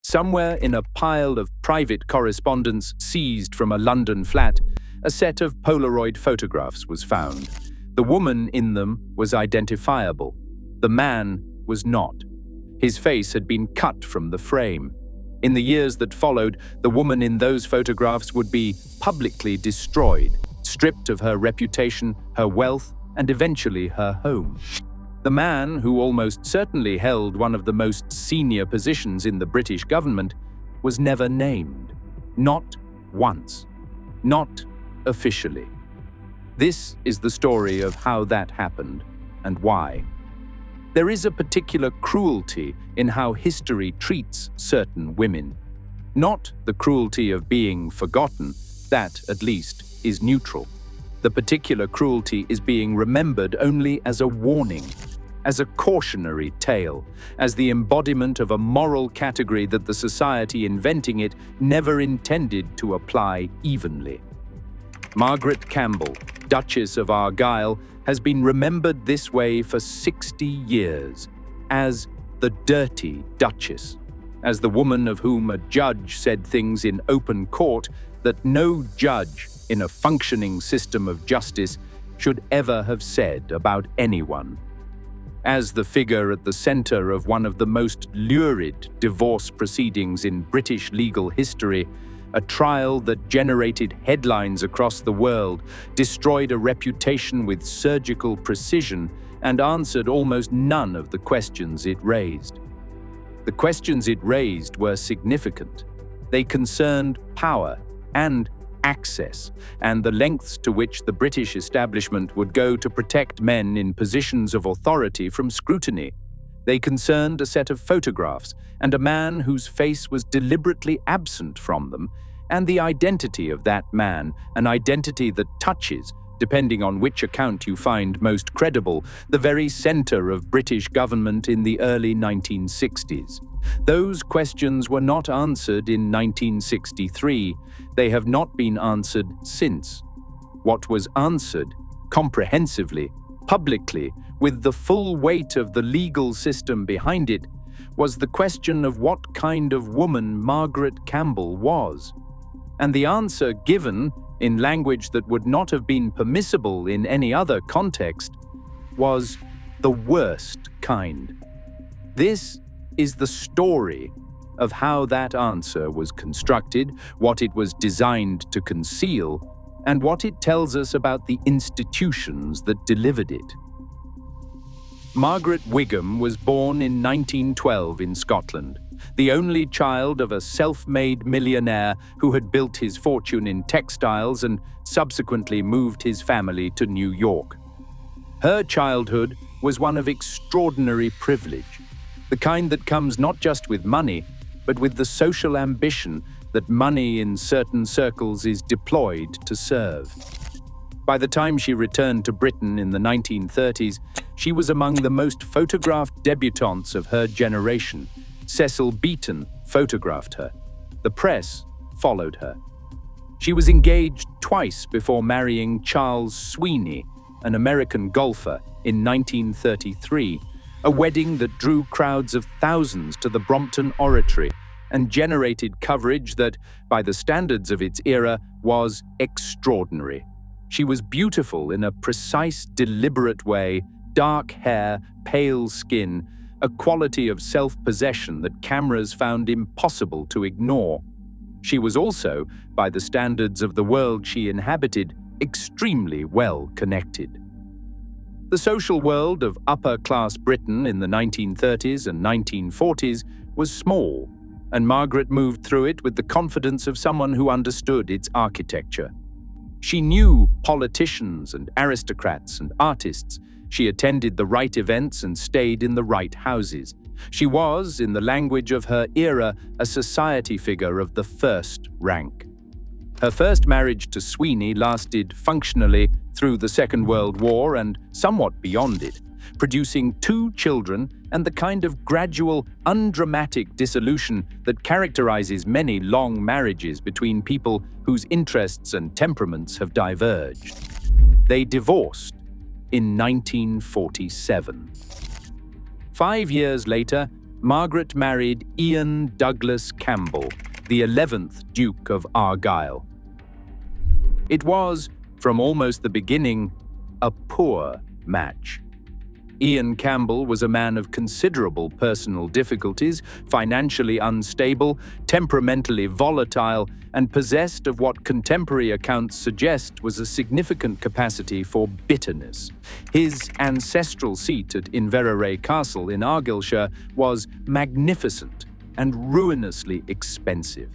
Somewhere in a pile of private correspondence seized from a London flat, a set of Polaroid photographs was found. The woman in them was identifiable. The man was not. His face had been cut from the frame. In the years that followed, the woman in those photographs would be publicly destroyed, stripped of her reputation, her wealth, and eventually her home. The man, who almost certainly held one of the most senior positions in the British government, was never named. Not once. Not officially. This is the story of how that happened and why. There is a particular cruelty in how history treats certain women. Not the cruelty of being forgotten, that, at least, is neutral. The particular cruelty is being remembered only as a warning, as a cautionary tale, as the embodiment of a moral category that the society inventing it never intended to apply evenly. Margaret Campbell, Duchess of Argyll, has been remembered this way for 60 years, as the dirty Duchess, as the woman of whom a judge said things in open court that no judge in a functioning system of justice should ever have said about anyone. As the figure at the center of one of the most lurid divorce proceedings in British legal history, a trial that generated headlines across the world, destroyed a reputation with surgical precision, and answered almost none of the questions it raised. The questions it raised were significant. They concerned power and access, and the lengths to which the British establishment would go to protect men in positions of authority from scrutiny. They concerned a set of photographs and a man whose face was deliberately absent from them, and the identity of that man, an identity that touches, depending on which account you find most credible, the very center of British government in the early 1960s. Those questions were not answered in 1963. They have not been answered since. What was answered, comprehensively, publicly, with the full weight of the legal system behind it, was the question of what kind of woman Margaret Campbell was. And the answer given, in language that would not have been permissible in any other context, was the worst kind. This is the story of how that answer was constructed, what it was designed to conceal, and what it tells us about the institutions that delivered it. Margaret Wigham was born in 1912 in Scotland, the only child of a self-made millionaire who had built his fortune in textiles and subsequently moved his family to New York. Her childhood was one of extraordinary privilege, the kind that comes not just with money, but with the social ambition that money in certain circles is deployed to serve. By the time she returned to Britain in the 1930s, she was among the most photographed debutantes of her generation. Cecil Beaton photographed her. The press followed her. She was engaged twice before marrying Charles Sweeney, an American golfer, in 1933, a wedding that drew crowds of thousands to the Brompton Oratory and generated coverage that, by the standards of its era, was extraordinary. She was beautiful in a precise, deliberate way, dark hair, pale skin, a quality of self-possession that cameras found impossible to ignore. She was also, by the standards of the world she inhabited, extremely well connected. The social world of upper-class Britain in the 1930s and 1940s was small, and Margaret moved through it with the confidence of someone who understood its architecture. She knew politicians and aristocrats and artists. She attended the right events and stayed in the right houses. She was, in the language of her era, a society figure of the first rank. Her first marriage to Sweeney lasted functionally through the Second World War and somewhat beyond it, producing 2 children and the kind of gradual, undramatic dissolution that characterizes many long marriages between people whose interests and temperaments have diverged. They divorced in 1947. 5 years later, Margaret married Ian Douglas Campbell, the 11th Duke of Argyll. It was, from almost the beginning, a poor match. Ian Campbell was a man of considerable personal difficulties, financially unstable, temperamentally volatile, and possessed of what contemporary accounts suggest was a significant capacity for bitterness. His ancestral seat at Inverary Castle in Argyllshire was magnificent and ruinously expensive.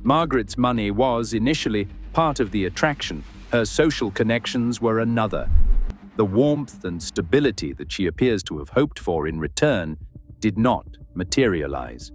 Margaret's money was, initially, part of the attraction. Her social connections were another. The warmth and stability that she appears to have hoped for in return did not materialize.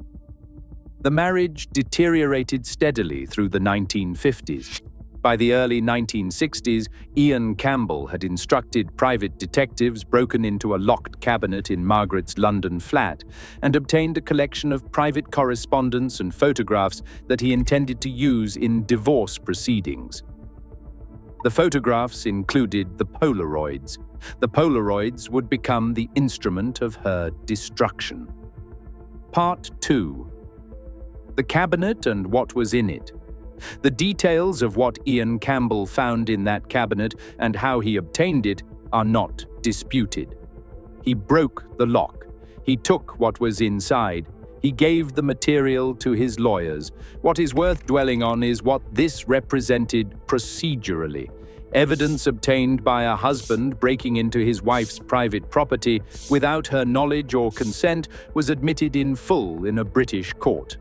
The marriage deteriorated steadily through the 1950s. By the early 1960s, Ian Campbell had instructed private detectives broken into a locked cabinet in Margaret's London flat and obtained a collection of private correspondence and photographs that he intended to use in divorce proceedings. The photographs included the Polaroids. The Polaroids would become the instrument of her destruction. Part 2. The cabinet and what was in it. The details of what Ian Campbell found in that cabinet and how he obtained it are not disputed. He broke the lock. He took what was inside. He gave the material to his lawyers. What is worth dwelling on is what this represented procedurally. Evidence obtained by a husband breaking into his wife's private property without her knowledge or consent was admitted in full in a British court.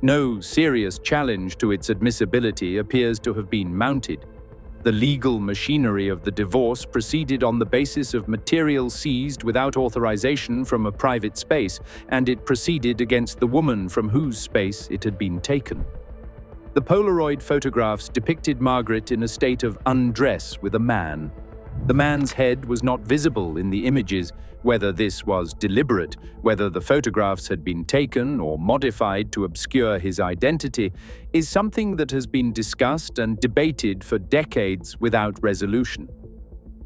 No serious challenge to its admissibility appears to have been mounted. The legal machinery of the divorce proceeded on the basis of material seized without authorization from a private space, and it proceeded against the woman from whose space it had been taken. The Polaroid photographs depicted Margaret in a state of undress with a man. The man's head was not visible in the images. Whether this was deliberate, whether the photographs had been taken or modified to obscure his identity, is something that has been discussed and debated for decades without resolution.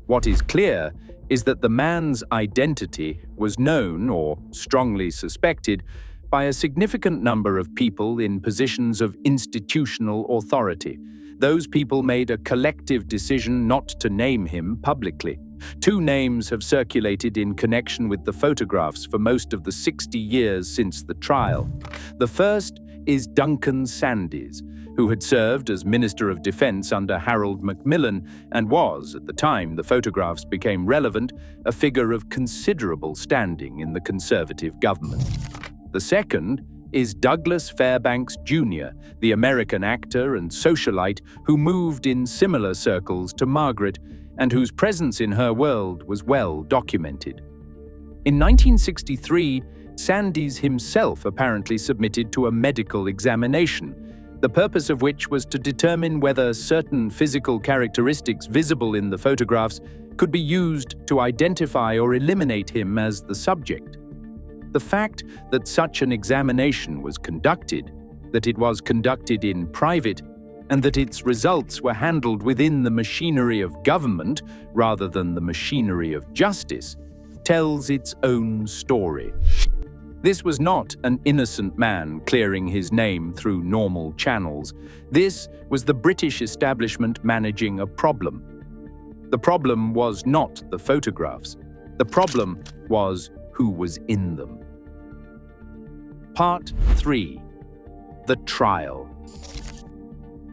What is clear is that the man's identity was known, or strongly suspected, by a significant number of people in positions of institutional authority. Those people made a collective decision not to name him publicly. 2 names have circulated in connection with the photographs for most of the 60 years since the trial. The first is Duncan Sandys, who had served as Minister of Defence under Harold Macmillan and was, at the time the photographs became relevant, a figure of considerable standing in the Conservative government. The second is Douglas Fairbanks Jr., the American actor and socialite who moved in similar circles to Margaret and whose presence in her world was well documented. In 1963, Sandys himself apparently submitted to a medical examination, the purpose of which was to determine whether certain physical characteristics visible in the photographs could be used to identify or eliminate him as the subject. The fact that such an examination was conducted, that it was conducted in private, and that its results were handled within the machinery of government rather than the machinery of justice, tells its own story. This was not an innocent man clearing his name through normal channels. This was the British establishment managing a problem. The problem was not the photographs. The problem was who was in them. Part 3. The Trial.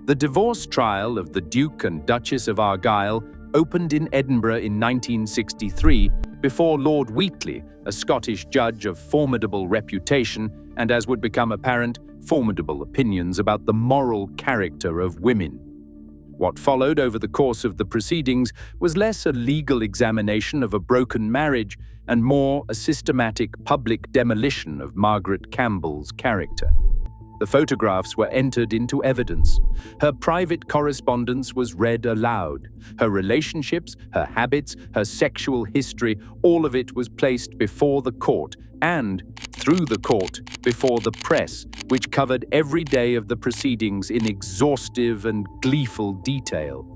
The divorce trial of the Duke and Duchess of Argyll opened in Edinburgh in 1963 before Lord Wheatley, a Scottish judge of formidable reputation and, as would become apparent, formidable opinions about the moral character of women. What followed over the course of the proceedings was less a legal examination of a broken marriage and more a systematic public demolition of Margaret Campbell's character. The photographs were entered into evidence. Her private correspondence was read aloud. Her relationships, her habits, her sexual history, all of it was placed before the court and, through the court, before the press, which covered every day of the proceedings in exhaustive and gleeful detail.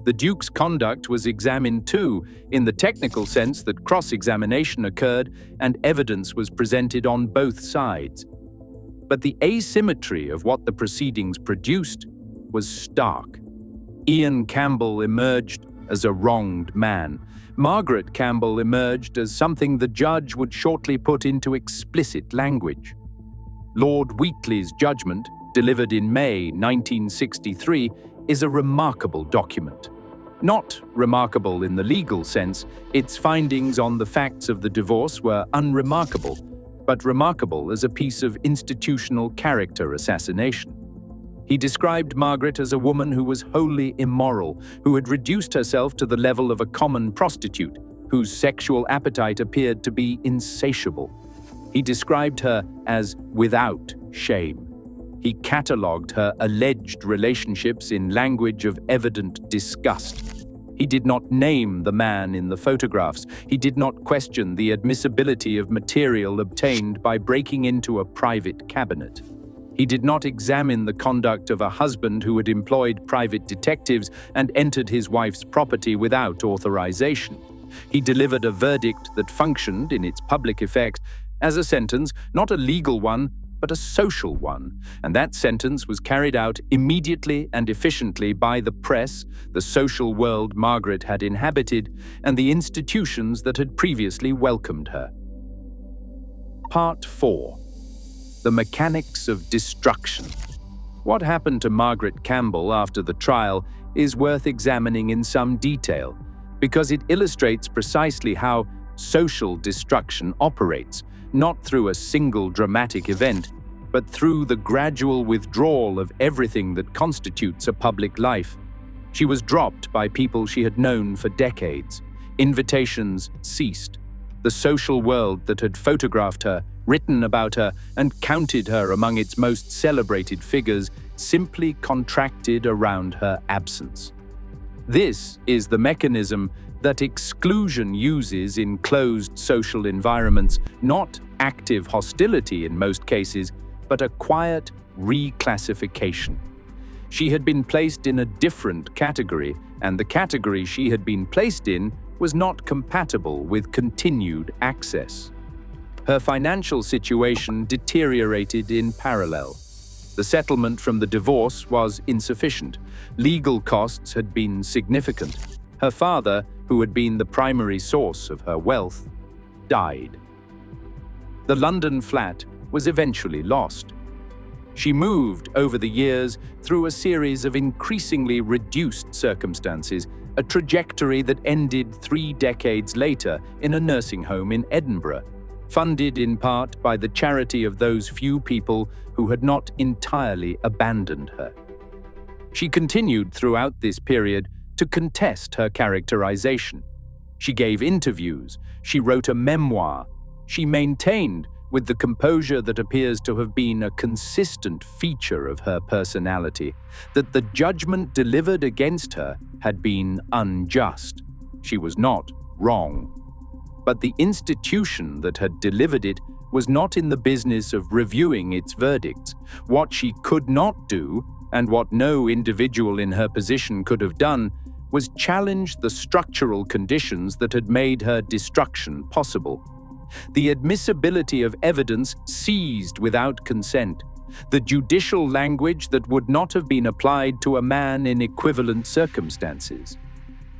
The Duke's conduct was examined too, in the technical sense that cross-examination occurred and evidence was presented on both sides. But the asymmetry of what the proceedings produced was stark. Ian Campbell emerged as a wronged man. Margaret Campbell emerged as something the judge would shortly put into explicit language. Lord Wheatley's judgment, delivered in May 1963, is a remarkable document. Not remarkable in the legal sense, its findings on the facts of the divorce were unremarkable, but remarkable as a piece of institutional character assassination. He described Margaret as a woman who was wholly immoral, who had reduced herself to the level of a common prostitute, whose sexual appetite appeared to be insatiable. He described her as without shame. He catalogued her alleged relationships in language of evident disgust. He did not name the man in the photographs. He did not question the admissibility of material obtained by breaking into a private cabinet. He did not examine the conduct of a husband who had employed private detectives and entered his wife's property without authorization. He delivered a verdict that functioned, in its public effect, as a sentence, not a legal one, but a social one, and that sentence was carried out immediately and efficiently by the press, the social world Margaret had inhabited, and the institutions that had previously welcomed her. Part 4. The Mechanics of Destruction. What happened to Margaret Campbell after the trial is worth examining in some detail, because it illustrates precisely how social destruction operates, not through a single dramatic event, but through the gradual withdrawal of everything that constitutes a public life. She was dropped by people she had known for decades. Invitations ceased. The social world that had photographed her, written about her, and counted her among its most celebrated figures simply contracted around her absence. This is the mechanism that exclusion uses in closed social environments, not active hostility in most cases, but a quiet reclassification. She had been placed in a different category, and the category she had been placed in was not compatible with continued access. Her financial situation deteriorated in parallel. The settlement from the divorce was insufficient. Legal costs had been significant. Her father, who had been the primary source of her wealth, died. The London flat was eventually lost. She moved over the years through a series of increasingly reduced circumstances, a trajectory that ended 3 decades later in a nursing home in Edinburgh, funded in part by the charity of those few people who had not entirely abandoned her. She continued throughout this period to contest her characterization. She gave interviews, she wrote a memoir, she maintained, with the composure that appears to have been a consistent feature of her personality, that the judgment delivered against her had been unjust. She was not wrong. But the institution that had delivered it was not in the business of reviewing its verdicts. What she could not do, and what no individual in her position could have done, was challenge the structural conditions that had made her destruction possible. The admissibility of evidence seized without consent, the judicial language that would not have been applied to a man in equivalent circumstances.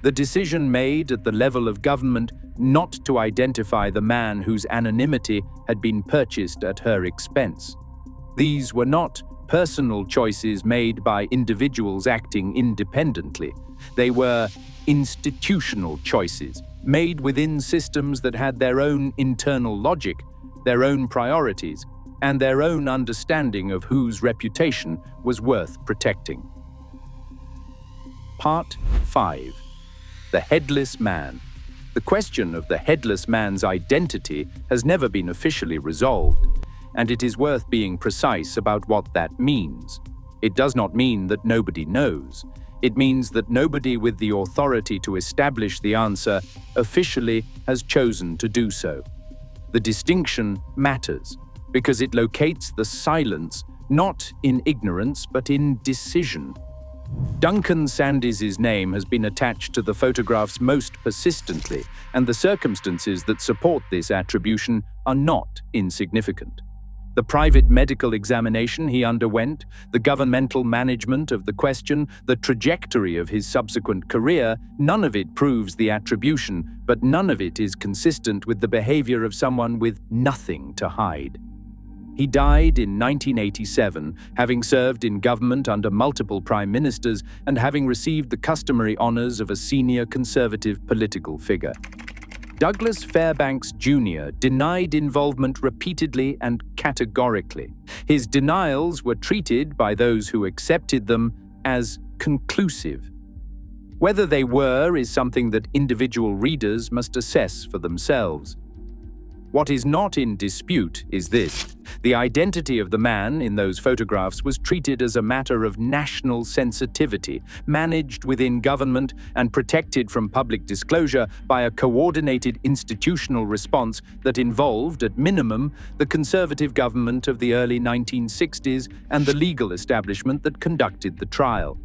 The decision made at the level of government not to identify the man whose anonymity had been purchased at her expense. These were not personal choices made by individuals acting independently. They were institutional choices, made within systems that had their own internal logic, their own priorities, and their own understanding of whose reputation was worth protecting. Part 5. The Headless Man. The question of the headless man's identity has never been officially resolved, and it is worth being precise about what that means. It does not mean that nobody knows. It means that nobody with the authority to establish the answer officially has chosen to do so. The distinction matters because it locates the silence not in ignorance but in decision. Duncan Sandys's name has been attached to the photographs most persistently, and the circumstances that support this attribution are not insignificant. The private medical examination he underwent, the governmental management of the question, the trajectory of his subsequent career, none of it proves the attribution, but none of it is consistent with the behavior of someone with nothing to hide. He died in 1987, having served in government under multiple prime ministers and having received the customary honors of a senior conservative political figure. Douglas Fairbanks Jr. denied involvement repeatedly and categorically. His denials were treated by those who accepted them as conclusive. Whether they were is something that individual readers must assess for themselves. What is not in dispute is this: the identity of the man in those photographs was treated as a matter of national sensitivity, managed within government and protected from public disclosure by a coordinated institutional response that involved, at minimum, the conservative government of the early 1960s and the legal establishment that conducted the trial.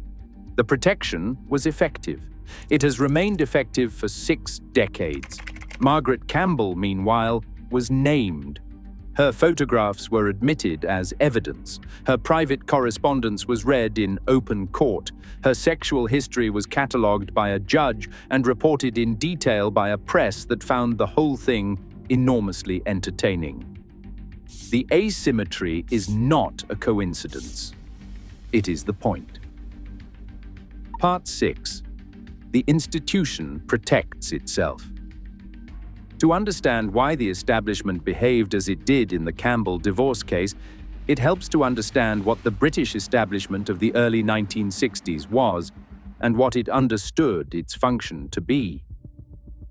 The protection was effective. It has remained effective for 6 decades. Margaret Campbell, meanwhile, was named. Her photographs were admitted as evidence. Her private correspondence was read in open court. Her sexual history was catalogued by a judge and reported in detail by a press that found the whole thing enormously entertaining. The asymmetry is not a coincidence. It is the point. Part 6. The institution protects itself. To understand why the establishment behaved as it did in the Campbell divorce case, it helps to understand what the British establishment of the early 1960s was and what it understood its function to be.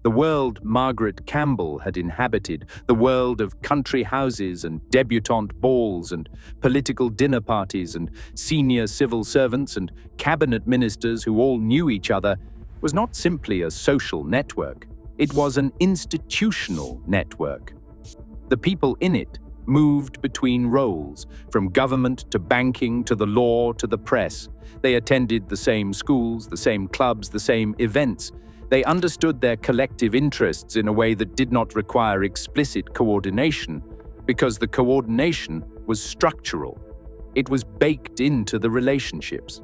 The world Margaret Campbell had inhabited, the world of country houses and debutante balls and political dinner parties and senior civil servants and cabinet ministers who all knew each other, was not simply a social network. It was an institutional network. The people in it moved between roles, from government to banking to the law to the press. They attended the same schools, the same clubs, the same events. They understood their collective interests in a way that did not require explicit coordination, because the coordination was structural. It was baked into the relationships.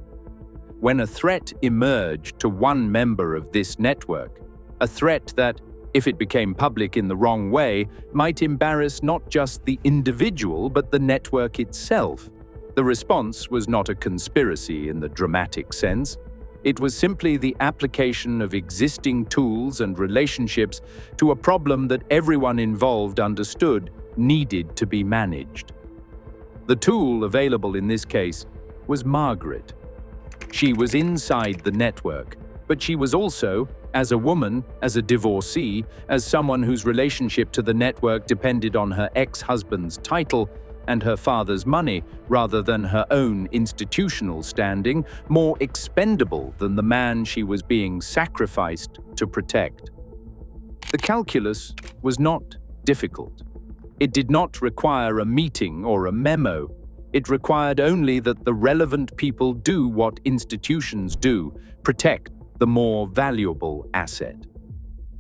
When a threat emerged to one member of this network, a threat that, if it became public in the wrong way, might embarrass not just the individual but the network itself, the response was not a conspiracy in the dramatic sense. It was simply the application of existing tools and relationships to a problem that everyone involved understood needed to be managed. The tool available in this case was Margaret. She was inside the network, but she was also, as a woman, as a divorcee, as someone whose relationship to the network depended on her ex-husband's title and her father's money, rather than her own institutional standing, more expendable than the man she was being sacrificed to protect. The calculus was not difficult. It did not require a meeting or a memo. It required only that the relevant people do what institutions do, protect the more valuable asset.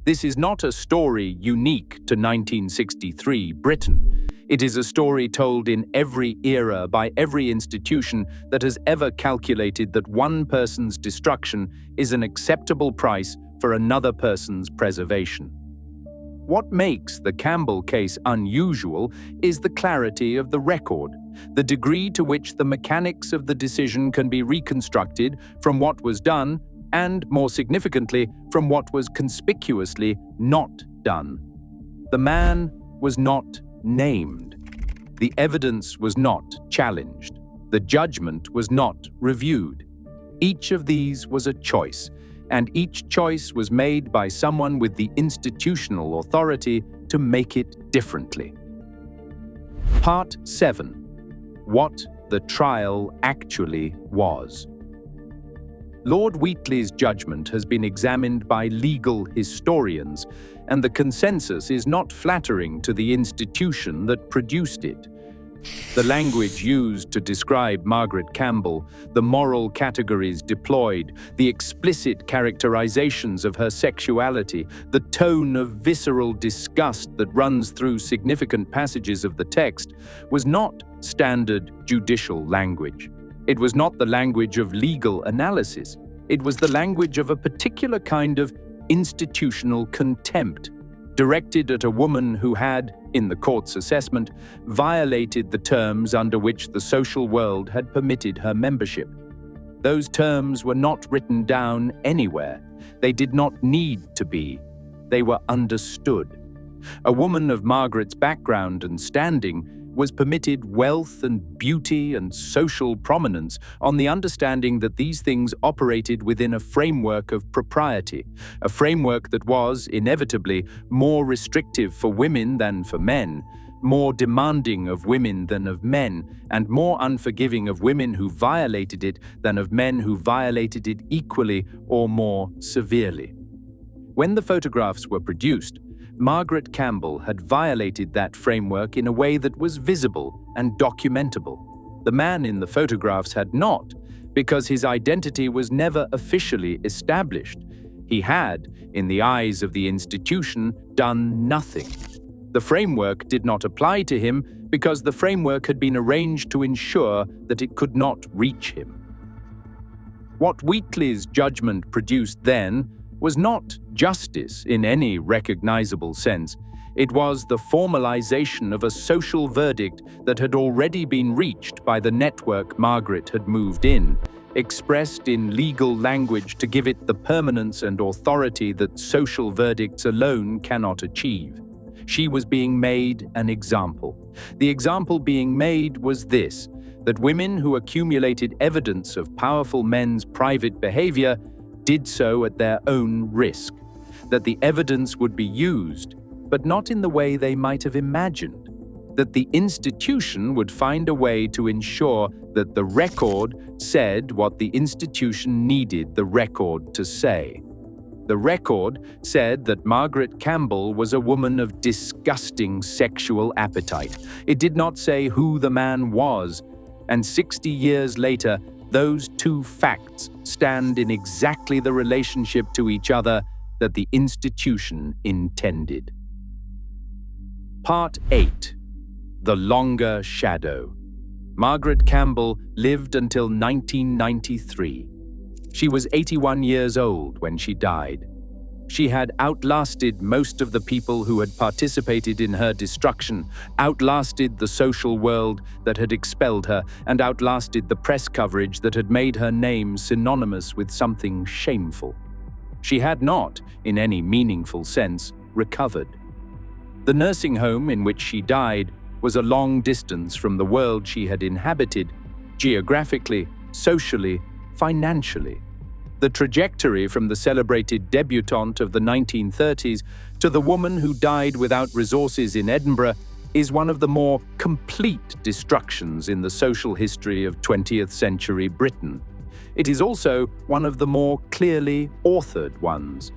This is not a story unique to 1963 Britain. It is a story told in every era by every institution that has ever calculated that one person's destruction is an acceptable price for another person's preservation. What makes the Campbell case unusual is the clarity of the record, the degree to which the mechanics of the decision can be reconstructed from what was done and, more significantly, from what was conspicuously not done. The man was not named. The evidence was not challenged. The judgment was not reviewed. Each of these was a choice, and each choice was made by someone with the institutional authority to make it differently. Part 7. What the trial actually was. Lord Wheatley's judgment has been examined by legal historians, and the consensus is not flattering to the institution that produced it. The language used to describe Margaret Campbell, the moral categories deployed, the explicit characterizations of her sexuality, the tone of visceral disgust that runs through significant passages of the text, was not standard judicial language. It was not the language of legal analysis. It was the language of a particular kind of institutional contempt, directed at a woman who had, in the court's assessment, violated the terms under which the social world had permitted her membership. Those terms were not written down anywhere. They did not need to be. They were understood. A woman of Margaret's background and standing was permitted wealth and beauty and social prominence on the understanding that these things operated within a framework of propriety, a framework that was, inevitably, more restrictive for women than for men, more demanding of women than of men, and more unforgiving of women who violated it than of men who violated it equally or more severely. When the photographs were produced, Margaret Campbell had violated that framework in a way that was visible and documentable. The man in the photographs had not, because his identity was never officially established. He had, in the eyes of the institution, done nothing. The framework did not apply to him because the framework had been arranged to ensure that it could not reach him. What Wheatley's judgment produced then was not justice in any recognizable sense. It was the formalization of a social verdict that had already been reached by the network Margaret had moved in, expressed in legal language to give it the permanence and authority that social verdicts alone cannot achieve. She was being made an example. The example being made was this: that women who accumulated evidence of powerful men's private behavior did so at their own risk, that the evidence would be used, but not in the way they might have imagined, that the institution would find a way to ensure that the record said what the institution needed the record to say. The record said that Margaret Campbell was a woman of disgusting sexual appetite. It did not say who the man was, and 60 years later, those two facts stand in exactly the relationship to each other that the institution intended. Part 8. The Longer Shadow. Margaret Campbell lived until 1993. She was 81 years old when she died. She had outlasted most of the people who had participated in her destruction, outlasted the social world that had expelled her, and outlasted the press coverage that had made her name synonymous with something shameful. She had not, in any meaningful sense, recovered. The nursing home in which she died was a long distance from the world she had inhabited, geographically, socially, financially. The trajectory from the celebrated debutante of the 1930s to the woman who died without resources in Edinburgh is one of the more complete destructions in the social history of 20th century Britain. It is also one of the more clearly authored ones.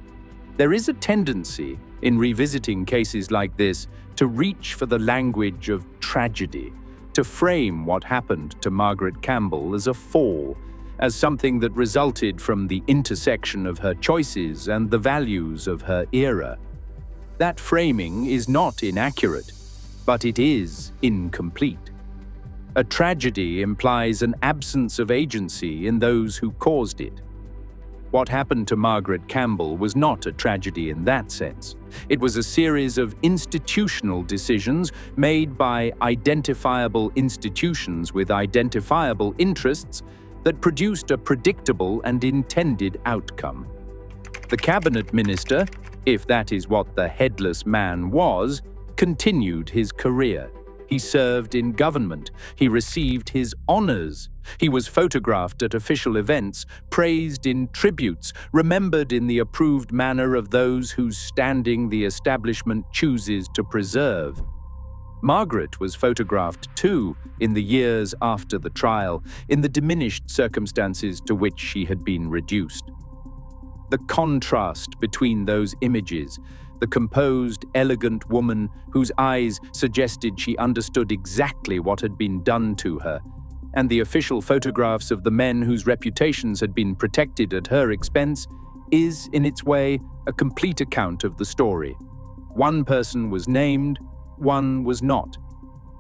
There is a tendency, in revisiting cases like this, to reach for the language of tragedy, to frame what happened to Margaret Campbell as a fall, as something that resulted from the intersection of her choices and the values of her era. That framing is not inaccurate, but it is incomplete. A tragedy implies an absence of agency in those who caused it. What happened to Margaret Campbell was not a tragedy in that sense. It was a series of institutional decisions made by identifiable institutions with identifiable interests that produced a predictable and intended outcome. The cabinet minister, if that is what the headless man was, continued his career. He served in government. He received his honors. He was photographed at official events, praised in tributes, remembered in the approved manner of those whose standing the establishment chooses to preserve. Margaret was photographed too in the years after the trial, in the diminished circumstances to which she had been reduced. The contrast between those images, the composed, elegant woman whose eyes suggested she understood exactly what had been done to her, and the official photographs of the men whose reputations had been protected at her expense, is, in its way, a complete account of the story. One person was named, one was not.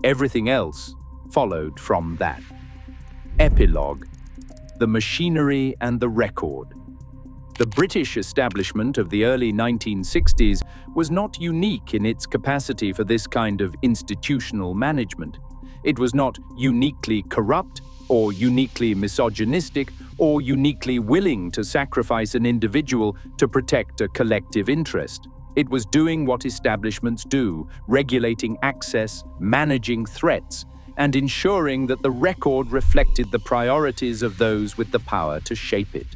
Everything else followed from that. Epilogue: The Machinery and the Record. The British establishment of the early 1960s was not unique in its capacity for this kind of institutional management. It was not uniquely corrupt, or uniquely misogynistic, or uniquely willing to sacrifice an individual to protect a collective interest. It was doing what establishments do, regulating access, managing threats, and ensuring that the record reflected the priorities of those with the power to shape it.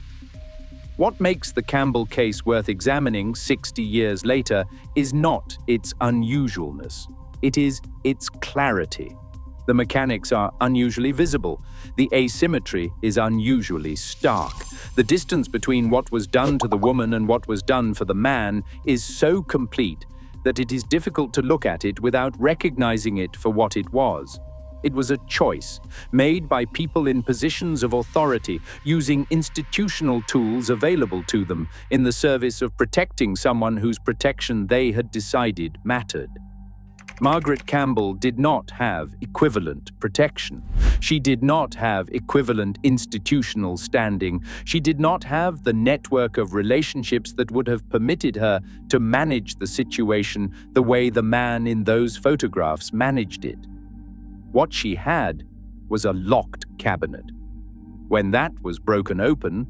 What makes the Campbell case worth examining 60 years later is not its unusualness. It is its clarity. The mechanics are unusually visible. The asymmetry is unusually stark. The distance between what was done to the woman and what was done for the man is so complete that it is difficult to look at it without recognizing it for what it was. It was a choice made by people in positions of authority, using institutional tools available to them in the service of protecting someone whose protection they had decided mattered. Margaret Campbell did not have equivalent protection. She did not have equivalent institutional standing. She did not have the network of relationships that would have permitted her to manage the situation the way the man in those photographs managed it. What she had was a locked cabinet. When that was broken open,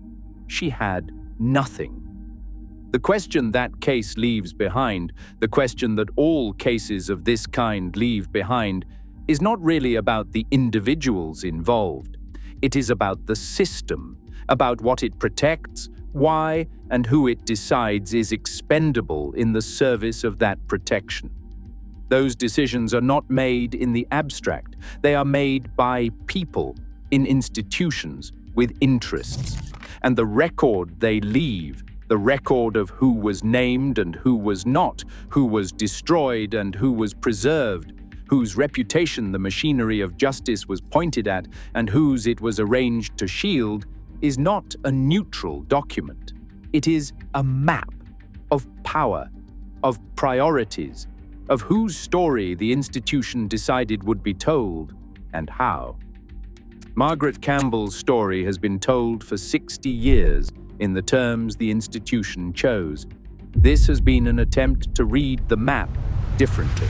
she had nothing. The question that case leaves behind, the question that all cases of this kind leave behind, is not really about the individuals involved. It is about the system, about what it protects, why and who it decides is expendable in the service of that protection. Those decisions are not made in the abstract. They are made by people, in institutions, with interests. And the record they leave, the record of who was named and who was not, who was destroyed and who was preserved, whose reputation the machinery of justice was pointed at and whose it was arranged to shield, is not a neutral document. It is a map of power, of priorities, of whose story the institution decided would be told and how. Margaret Campbell's story has been told for 60 years in the terms the institution chose. This has been an attempt to read the map differently.